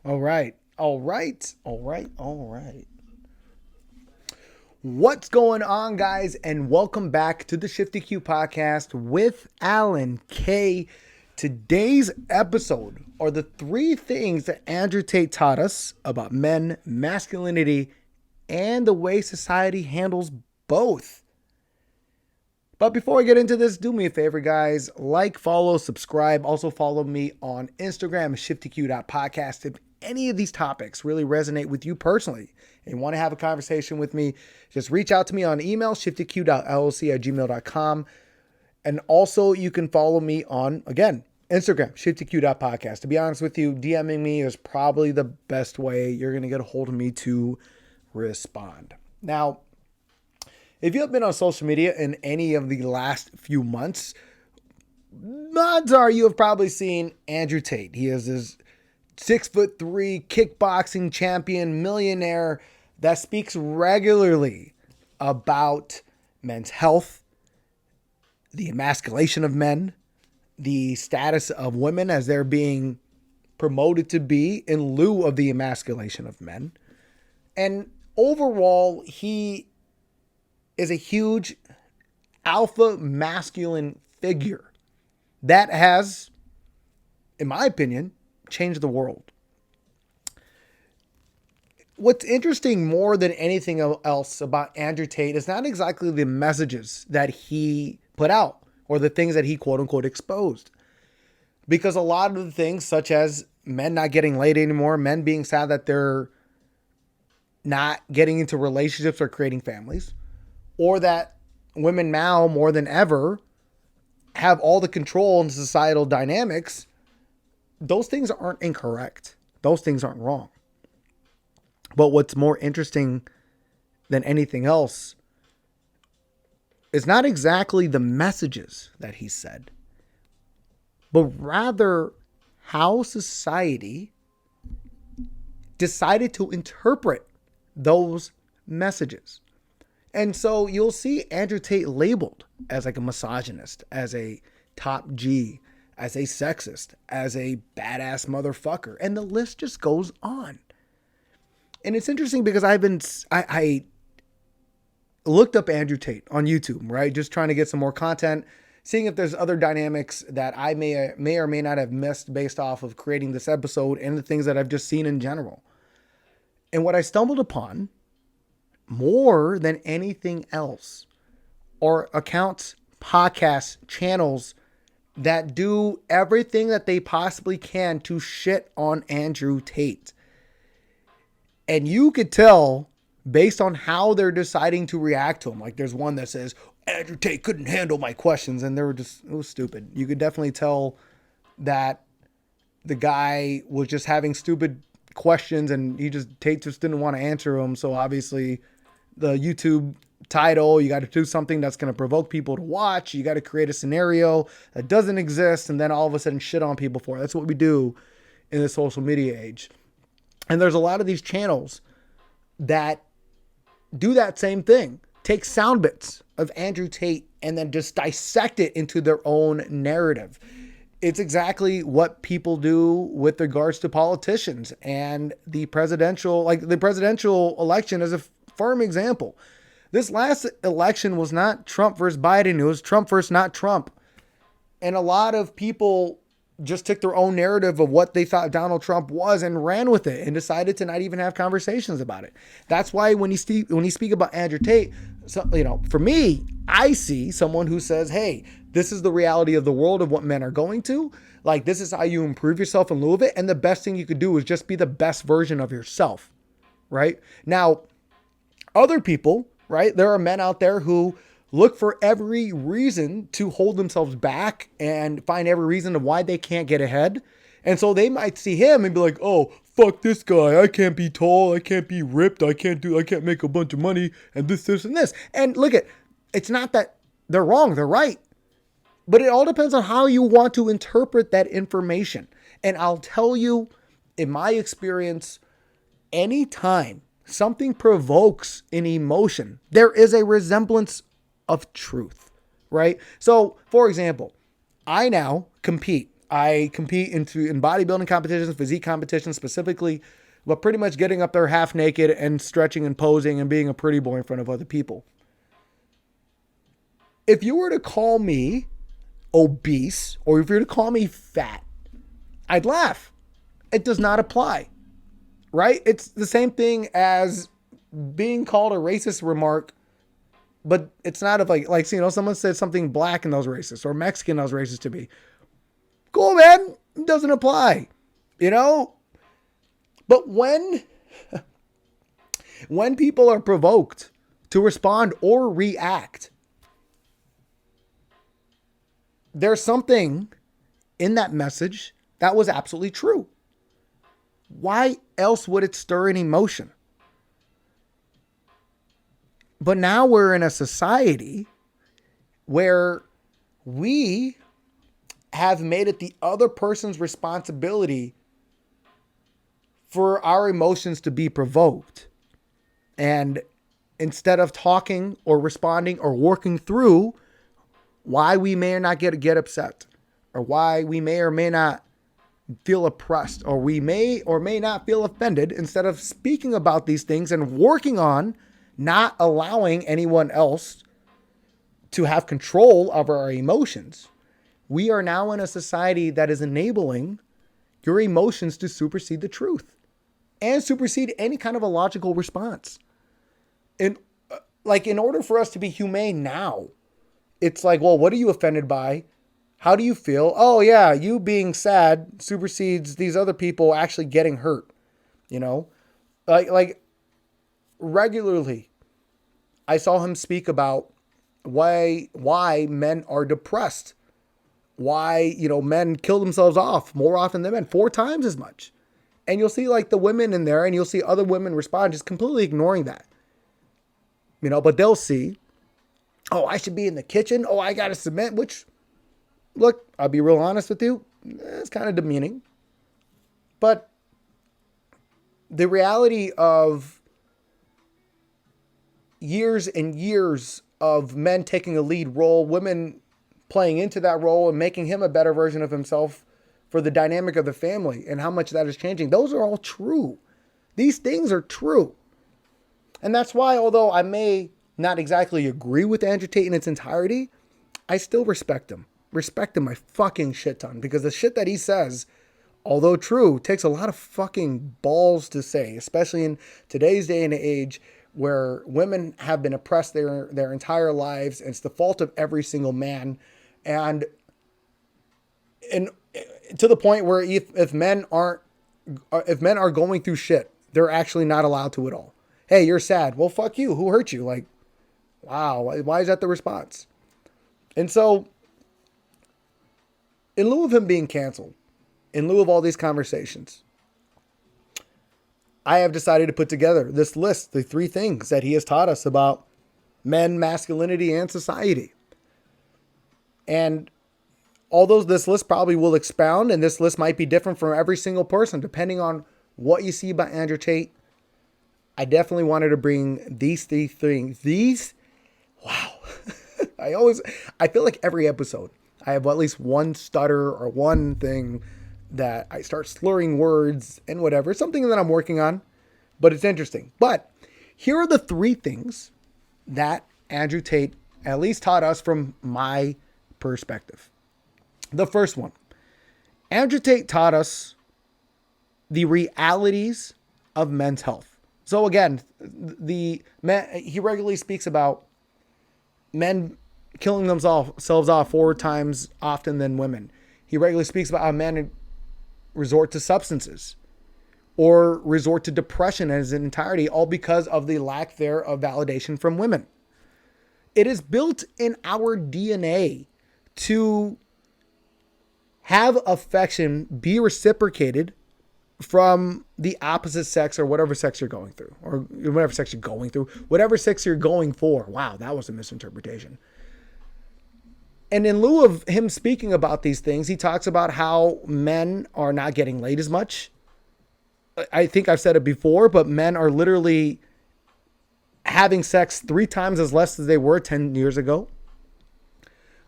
All right. All right. All right. All right. What's going on, guys? And welcome back to the ShiftEQ podcast with Alan K. Today's episode are the three things that Andrew Tate taught us about men, masculinity, and the way society handles both. But before I get into this, do me a favor, guys. Like, follow, subscribe. Also follow me on Instagram, ShiftEQ.Podcast. If any of these topics really resonate with you personally and you want to have a conversation with me, just reach out to me on email, ShiftEQ.LLC@gmail.com. And also you can follow me on, again, Instagram, ShiftEQ.Podcast. To be honest with you, DMing me is probably the best way you're going to get a hold of me to respond. Now, if you have been on social media in any of the last few months, odds are you have probably seen Andrew Tate. He is this 6'3" kickboxing champion, millionaire that speaks regularly about men's health, the emasculation of men, the status of women as they're being promoted to be in lieu of the emasculation of men. And overall, he is a huge alpha masculine figure that has, in my opinion, changed the world. What's interesting more than anything else about Andrew Tate is not exactly the messages that he put out or the things that he quote unquote exposed. Because a lot of the things, such as men not getting laid anymore, men being sad that they're not getting into relationships or creating families, or that women now more than ever have all the control in societal dynamics, those things aren't incorrect. Those things aren't wrong. But what's more interesting than anything else is not exactly the messages that he said, but rather how society decided to interpret those messages. And so you'll see Andrew Tate labeled as like a misogynist, as a top G, as a sexist, as a badass motherfucker. And the list just goes on. And it's interesting because I looked up Andrew Tate on YouTube, right? Just trying to get some more content, seeing if there's other dynamics that I may or may not have missed based off of creating this episode and the things that I've just seen in general. And what I stumbled upon more than anything else are accounts, podcasts, channels that do everything that they possibly can to shit on Andrew Tate. And you could tell based on how they're deciding to react to him. Like there's one that says, Andrew Tate couldn't handle my questions. And it was stupid. You could definitely tell that the guy was just having stupid questions and Tate just didn't want to answer them. So obviously the YouTube title, you got to do something that's going to provoke people to watch. You got to create a scenario that doesn't exist and then all of a sudden shit on people for it. That's what we do in the social media age. And there's a lot of these channels that do that same thing. Take sound bits of Andrew Tate and then just dissect it into their own narrative. It's exactly what people do with regards to politicians and the presidential election is a firm example. This last election was not Trump versus Biden. It was Trump versus not Trump. And a lot of people just took their own narrative of what they thought Donald Trump was and ran with it and decided to not even have conversations about it. That's why when you speak about Andrew Tate, for me, I see someone who says, hey, this is the reality of the world of what men are going to. Like, this is how you improve yourself in lieu of it. And the best thing you could do is just be the best version of yourself, right? Now, other people, right? There are men out there who look for every reason to hold themselves back and find every reason of why they can't get ahead. And so they might see him and be like, oh, fuck this guy. I can't be tall. I can't be ripped. I can't make a bunch of money and this, and this. And look it's not that they're wrong. They're right. But it all depends on how you want to interpret that information. And I'll tell you, in my experience, anytime something provokes an emotion, there is a resemblance of truth, right? So, for example, I now compete I compete in bodybuilding competitions, physique competitions specifically, but pretty much getting up there half naked and stretching and posing and being a pretty boy in front of other people. If you were to call me obese or if you were to call me fat, I'd laugh. It does not apply, right? It's the same thing as being called a racist remark, but it's not of like, someone said something black and that was racist or Mexican that was racist to me. Cool, man. It doesn't apply, But when people are provoked to respond or react, there's something in that message that was absolutely true. Why else would it stir an emotion? But now we're in a society where we have made it the other person's responsibility for our emotions to be provoked. And instead of talking or responding or working through why we may or not get upset, or why we may or may not feel oppressed, or we may or may not feel offended, instead of speaking about these things and working on not allowing anyone else to have control of our emotions, we are now in a society that is enabling your emotions to supersede the truth and supersede any kind of a logical response. And in order for us to be humane now, it's like, well, what are you offended by? How do you feel? Oh yeah, you being sad supersedes these other people actually getting hurt. Like regularly, I saw him speak about why men are depressed. Why, men kill themselves off more often than men, 4 times as much. And you'll see the women in there and you'll see other women respond just completely ignoring that. But they'll see, oh, I should be in the kitchen. Oh, I got to submit, which, look, I'll be real honest with you. It's kind of demeaning. But the reality of years and years of men taking a lead role, women playing into that role and making him a better version of himself for the dynamic of the family and how much that is changing. Those are all true. These things are true. And that's why, although I may not exactly agree with Andrew Tate in its entirety, I still respect him. Respect him a fucking shit ton, because the shit that he says, although true, takes a lot of fucking balls to say, especially in today's day and age where women have been oppressed their entire lives. And it's the fault of every single man. And to the point where if men are going through shit, they're actually not allowed to at all. Hey, you're sad. Well, fuck you. Who hurt you? Like, wow. Why is that the response? And so, in lieu of him being canceled, in lieu of all these conversations, I have decided to put together this list, the 3 things that he has taught us about men, masculinity, and society. And although this list probably will expound, and this list might be different from every single person, depending on what you see about Andrew Tate, I definitely wanted to bring these 3 things. Wow. I feel like every episode, I have at least one stutter or one thing that I start slurring words and whatever. Something that I'm working on, but it's interesting. But here are the 3 things that Andrew Tate at least taught us from my perspective. The first one, Andrew Tate taught us the realities of men's health. So again, he regularly speaks about men killing themselves off 4 times often than women. He regularly speaks about how men resort to substances or resort to depression as an entirety, all because of the lack there of validation from women. It is built in our DNA to have affection be reciprocated from the opposite sex or whatever sex you're going through, or whatever sex you're going through, whatever sex you're going for. Wow, that was a misinterpretation. And in lieu of him speaking about these things, he talks about how men are not getting laid as much. I think I've said it before, but men are literally having sex 3 times as less as they were 10 years ago.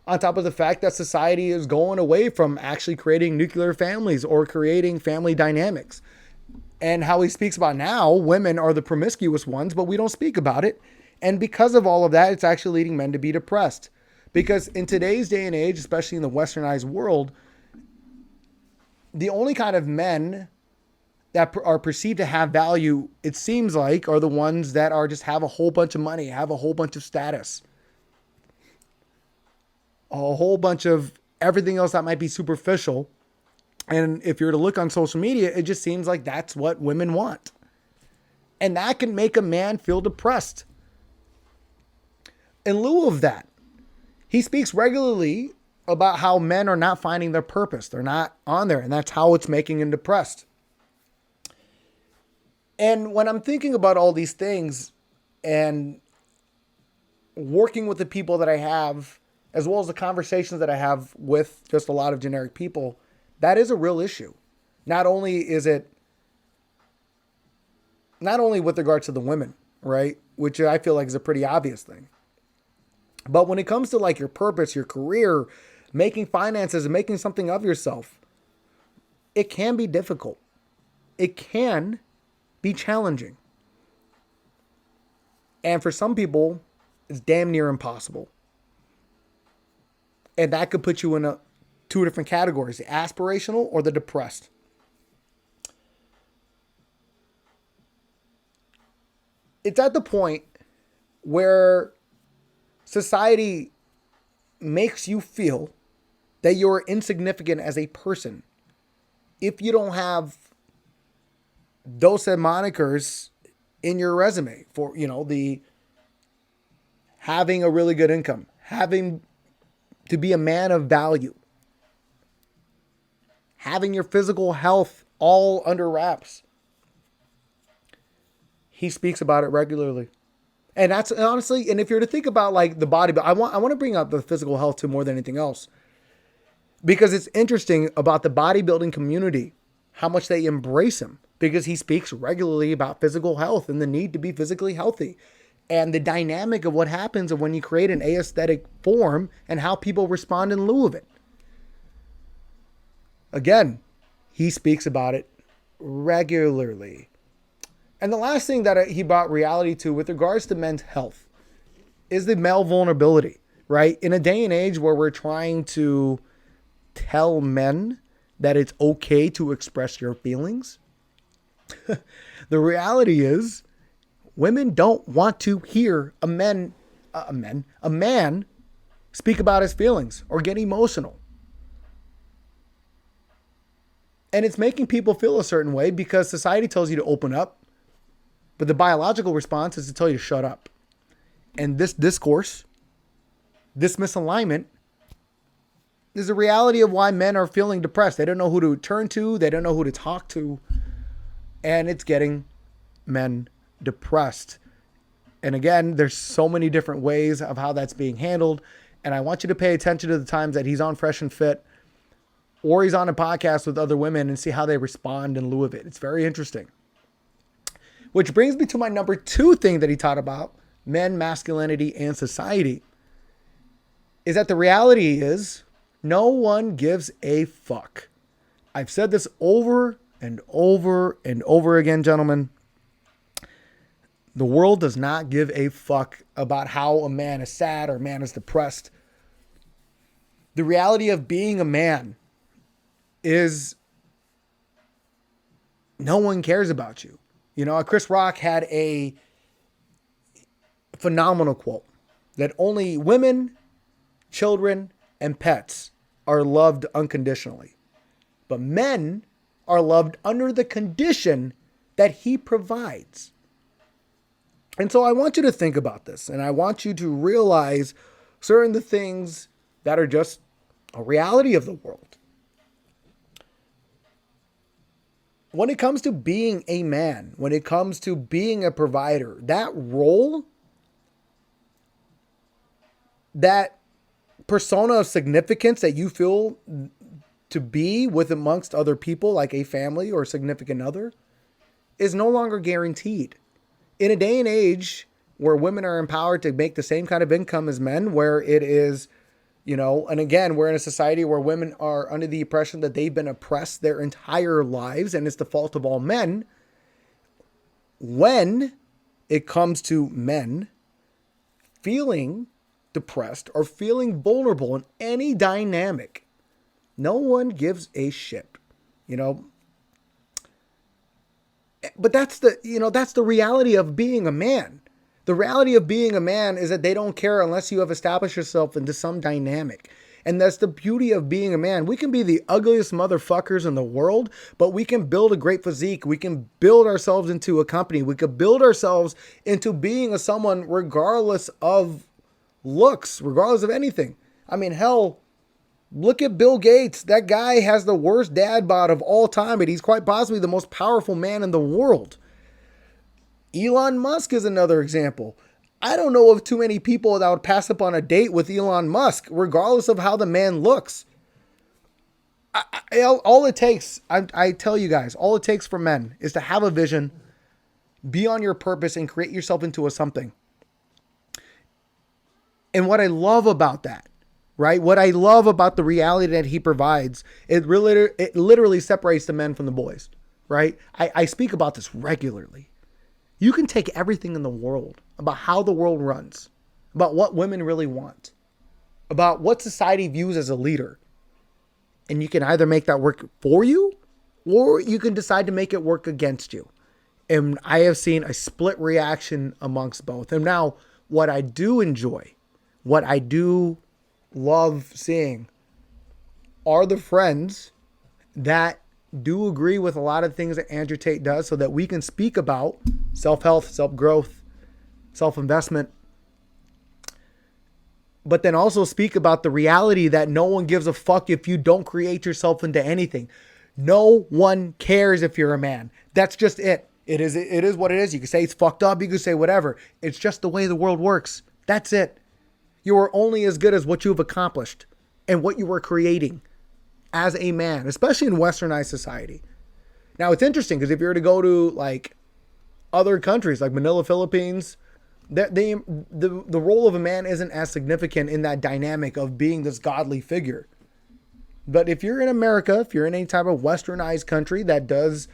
On top of the fact that society is going away from actually creating nuclear families or creating family dynamics. And how he speaks about now, women are the promiscuous ones, but we don't speak about it. And because of all of that, it's actually leading men to be depressed. Because in today's day and age, especially in the westernized world, the only kind of men that are perceived to have value, it seems like, are the ones that are just have a whole bunch of money, have a whole bunch of status, a whole bunch of everything else that might be superficial. And if you're to look on social media, it just seems like that's what women want. And that can make a man feel depressed. In lieu of that, he speaks regularly about how men are not finding their purpose. They're not on there. And that's how it's making him depressed. And when I'm thinking about all these things and working with the people that I have, as well as the conversations that I have with just a lot of generic people, that is a real issue. Not only with regards to the women, right? Which I feel like is a pretty obvious thing. But when it comes to like your purpose, your career, making finances and making something of yourself, it can be difficult. It can be challenging. And for some people, it's damn near impossible. And that could put you in two different categories, the aspirational or the depressed. It's at the point where society makes you feel that you're insignificant as a person if you don't have those monikers in your resume for, the having a really good income, having to be a man of value, having your physical health all under wraps. He speaks about it regularly. And that's honestly, and if you're to think about like the body, but I want to bring up the physical health too more than anything else, because it's interesting about the bodybuilding community, how much they embrace him, because he speaks regularly about physical health and the need to be physically healthy and the dynamic of what happens when you create an aesthetic form and how people respond in lieu of it. Again, he speaks about it regularly. And the last thing that he brought reality to with regards to men's health is the male vulnerability, right? In a day and age where we're trying to tell men that it's okay to express your feelings, the reality is women don't want to hear a man speak about his feelings or get emotional. And it's making people feel a certain way because society tells you to open up. But the biological response is to tell you to shut up. And this discourse, this misalignment, is the reality of why men are feeling depressed. They don't know who to turn to. They don't know who to talk to. And it's getting men depressed. And again, there's so many different ways of how that's being handled. And I want you to pay attention to the times that he's on Fresh and Fit or he's on a podcast with other women and see how they respond in lieu of it. It's very interesting. Which brings me to my number 2 thing that he taught about men, masculinity, and society, is that the reality is no one gives a fuck. I've said this over and over and over again, gentlemen. The world does not give a fuck about how a man is sad or a man is depressed. The reality of being a man is no one cares about you. Chris Rock had a phenomenal quote that only women, children, and pets are loved unconditionally. But men are loved under the condition that he provides. And so I want you to think about this, and I want you to realize certain the things that are just a reality of the world. When it comes to being a man, when it comes to being a provider, that role, that persona of significance that you feel to be with amongst other people, like a family or a significant other, is no longer guaranteed. In a day and age where women are empowered to make the same kind of income as men, where it is, And again, we're in a society where women are under the impression that they've been oppressed their entire lives, and it's the fault of all men. When it comes to men feeling depressed or feeling vulnerable in any dynamic, no one gives a shit, But that's the reality of being a man. The reality of being a man is that they don't care unless you have established yourself into some dynamic. And that's the beauty of being a man. We can be the ugliest motherfuckers in the world, but we can build a great physique. We can build ourselves into a company. We could build ourselves into being someone regardless of looks, regardless of anything. I mean, hell, look at Bill Gates. That guy has the worst dad bod of all time, and he's quite possibly the most powerful man in the world. Elon Musk is another example. I don't know of too many people that would pass up on a date with Elon Musk, regardless of how the man looks. All it takes, I tell you guys, all it takes for men is to have a vision, be on your purpose, and create yourself into a something. And what I love about that, right? What I love about the reality that he provides, it literally separates the men from the boys, right? I speak about this regularly. You can take everything in the world about how the world runs, about what women really want, about what society views as a leader. And you can either make that work for you, or you can decide to make it work against you. And I have seen a split reaction amongst both. And now what I do enjoy, what I do love seeing are the friends that do agree with a lot of things that Andrew Tate does, so that we can speak about self-help, self-growth, self-investment, but then also speak about the reality that no one gives a fuck if you don't create yourself into anything. No one cares if you're a man. That's just it. It is what it is. You can say it's fucked up. You can say whatever. It's just the way the world works. That's it. You are only as good as what you've accomplished and what you were creating as a man, especially in westernized society. Now, it's interesting because if you were to go to like other countries like Manila, Philippines, the role of a man isn't as significant in that dynamic of being this godly figure. But if you're in America, if you're in any type of westernized country that does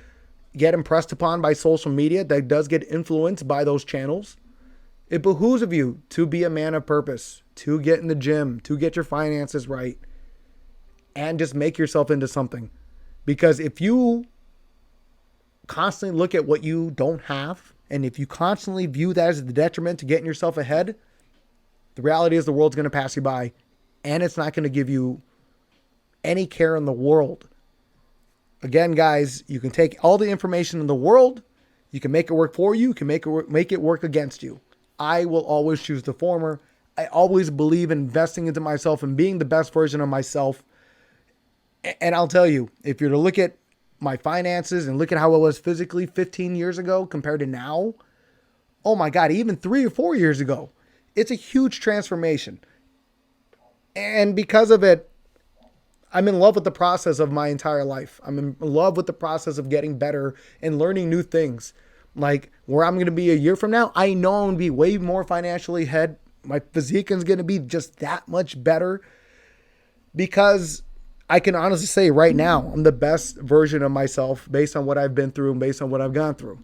get impressed upon by social media, that does get influenced by those channels, it behooves of you to be a man of purpose, to get in the gym, to get your finances right, and just make yourself into something. Because if you constantly look at what you don't have, and if you constantly view that as the detriment to getting yourself ahead, the reality is the world's going to pass you by, and it's not going to give you any care in the world. Again, guys, you can take all the information in the world, you can make it work for you, you can make it work against you. I will always choose the former. I always believe in investing into myself and being the best version of myself. And I'll tell you, if you're to look at my finances and look at how I was physically 15 years ago compared to now, oh my God, even 3 or 4 years ago, it's a huge transformation. And because of it, I'm in love with the process of my entire life. I'm in love with the process of getting better and learning new things. Like where I'm going to be a year from now, I know I'm going to be way more financially ahead. My physique is going to be just that much better, because I can honestly say right now, I'm the best version of myself based on what I've been through and based on what I've gone through.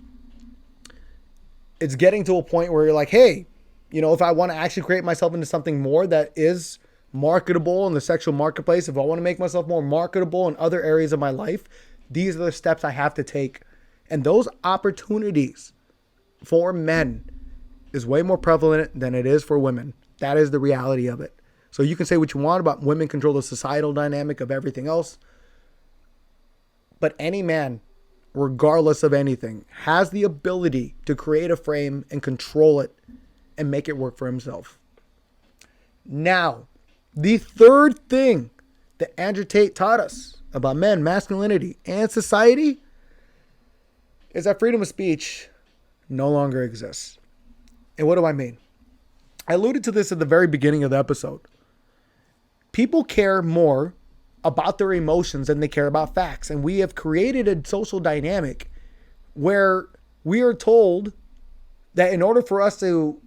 It's getting to a point where you're like, hey, if I want to actually create myself into something more that is marketable in the sexual marketplace, if I want to make myself more marketable in other areas of my life, these are the steps I have to take. And those opportunities for men is way more prevalent than it is for women. That is the reality of it. So you can say what you want about women control the societal dynamic of everything else, but any man, regardless of anything, has the ability to create a frame and control it and make it work for himself. Now, the third thing that Andrew Tate taught us about men, masculinity, and society is that freedom of speech no longer exists. And what do I mean? I alluded to this at the very beginning of the episode. People care more about their emotions than they care about facts. And we have created a social dynamic where we are told that in order for us to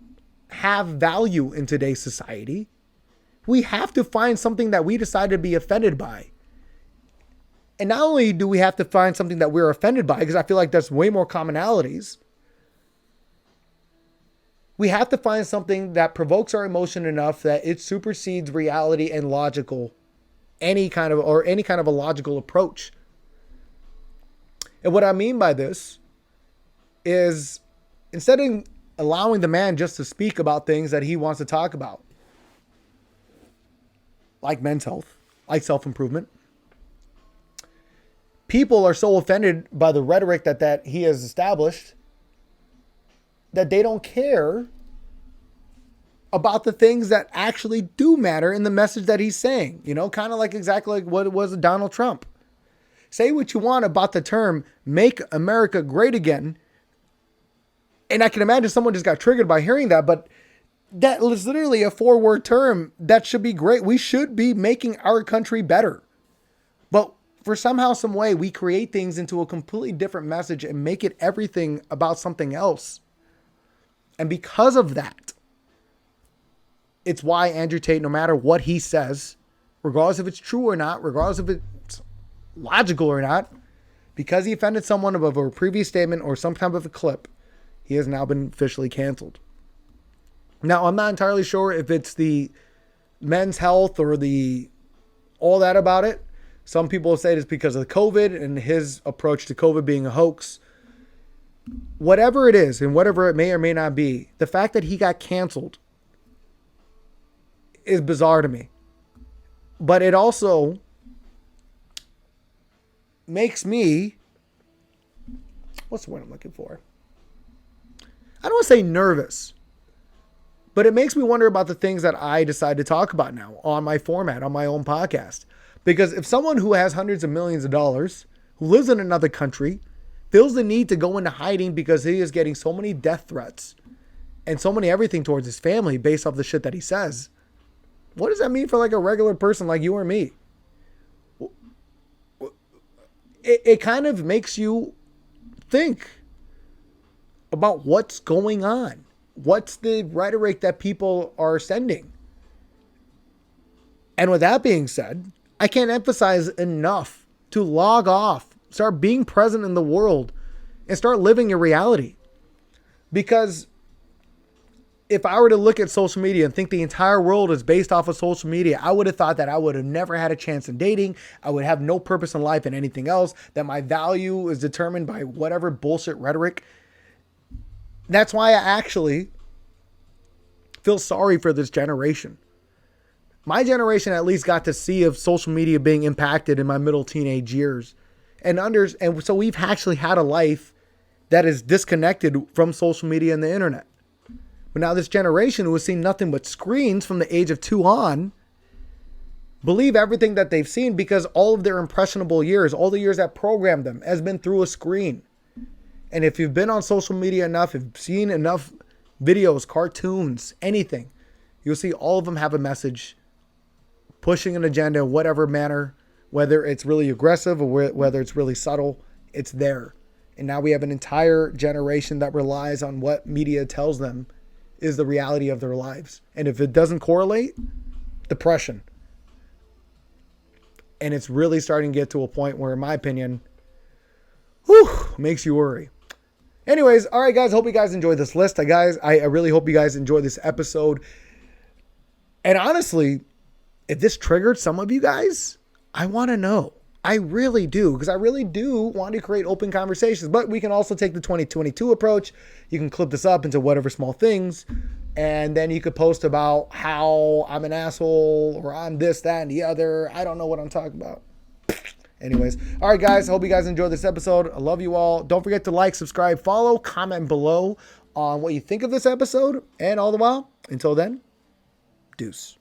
have value in today's society, We have to find something that we decide to be offended by. And not only do we have to find something that we're offended by, because I feel like there's way more commonalities, we have to find something that provokes our emotion enough that it supersedes reality and any kind of a logical approach. And what I mean by this is, instead of allowing the man just to speak about things that he wants to talk about, like men's health, like self-improvement, people are so offended by the rhetoric that he has established that they don't care about the things that actually do matter in the message that he's saying. You know, kind of like exactly like what it was with Donald Trump. Say what you want about the term "Make America Great Again." And I can imagine someone just got triggered by hearing that, but that is literally a 4-word term that should be great. We should be making our country better. But for somehow, some way, we create things into a completely different message and make it everything about something else. And because of that, it's why Andrew Tate, no matter what he says, regardless if it's true or not, regardless if it's logical or not, because he offended someone of a previous statement or some type of a clip, he has now been officially canceled. Now, I'm not entirely sure if it's the men's health or all that about it. Some people say it's because of COVID and his approach to COVID being a hoax. Whatever it is and whatever it may or may not be, the fact that he got canceled is bizarre to me. But it also makes me, what's the word I'm looking for? I don't want to say nervous, but it makes me wonder about the things that I decide to talk about now on my format, on my own podcast. Because if someone who has hundreds of millions of dollars, who lives in another country, feels the need to go into hiding because he is getting so many death threats and so many everything towards his family based off the shit that he says, what does that mean for like a regular person like you or me? It kind of makes you think about what's going on. What's the rhetoric that people are sending? And with that being said, I can't emphasize enough to log off, start being present in the world, and start living your reality. Because if I were to look at social media and think the entire world is based off of social media, I would have thought that I would have never had a chance in dating. I would have no purpose in life and anything else, that my value is determined by whatever bullshit rhetoric. That's why I actually feel sorry for this generation. My generation at least got to see of social media being impacted in my middle teenage years. And so we've actually had a life that is disconnected from social media and the internet. But now this generation who has seen nothing but screens from the age of 2 on, believe everything that they've seen because all of their impressionable years, all the years that programmed them, has been through a screen. And if you've been on social media enough, if you've seen enough videos, cartoons, anything, you'll see all of them have a message, pushing an agenda in whatever manner, whether it's really aggressive or whether it's really subtle, it's there. And now we have an entire generation that relies on what media tells them is the reality of their lives. And if it doesn't correlate, depression. And it's really starting to get to a point where, in my opinion, makes you worry. Anyways, all right, guys, hope you guys enjoyed this list. I really hope you guys enjoyed this episode. And honestly, if this triggered some of you guys, I want to know. I really do, because I really do want to create open conversations. But we can also take the 2022 approach. You can clip this up into whatever small things, and then you could post about how I'm an asshole or I'm this, that, and the other. I don't know what I'm talking about. Anyways, all right, guys, hope you guys enjoyed this episode. I love you all. Don't forget to like, subscribe, follow, comment below on what you think of this episode. And all the while, until then, deuce.